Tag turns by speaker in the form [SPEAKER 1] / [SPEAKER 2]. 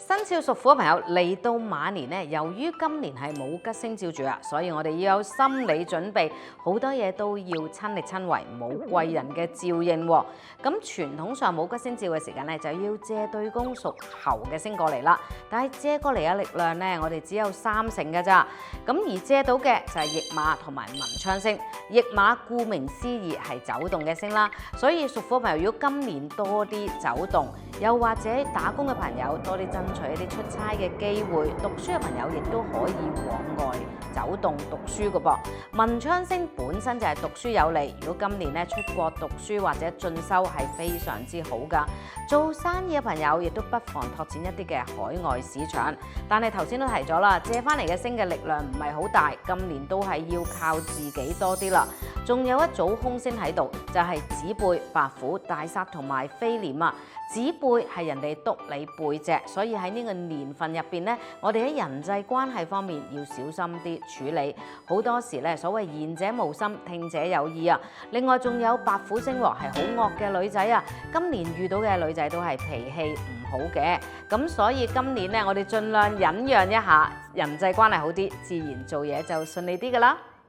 [SPEAKER 1] 生肖屬虎嘅朋友嚟到馬年咧，由於今年係冇吉星照住啊，所以我哋要有心理準備，好多嘢都要親力親為，冇貴人嘅照應喎。咁傳統上冇吉星照嘅時間咧，就要借對宮屬猴嘅星過嚟啦。但係借過嚟嘅力量咧，我哋只有3成嘅咋。咁而借到嘅就係驛馬同埋文昌星。驛馬顧名思義係走動嘅星啦，所以屬虎嘅朋友如果今年多啲走動，又或者打工嘅朋友多啲爭取一啲出差嘅機會，讀書嘅朋友亦都可以往外走動讀書嘅噃。文昌星本身就係讀書有利，如果今年咧出國讀書或者進修係非常之好㗎。做生意嘅朋友亦都不妨拓展一啲嘅海外市場。但係頭先都提咗啦，借翻嚟嘅星嘅力量唔係好大，今年都係要靠自己多啲啦。仲有一組空星喺度，就係子背、白虎、大煞同埋飛廉啊。子背係人哋督你背脊，所以喺呢個年份入邊咧，我哋喺人際關係方面要小心啲處理。好多時咧，所謂言者無心，聽者有意啊。另外仲有白虎星喎，係好惡嘅女仔啊。今年遇到嘅女仔都係脾氣唔好嘅，咁所以今年咧，我哋盡量忍讓一下，人際關係好啲，自然做嘢就順利啲㗎啦。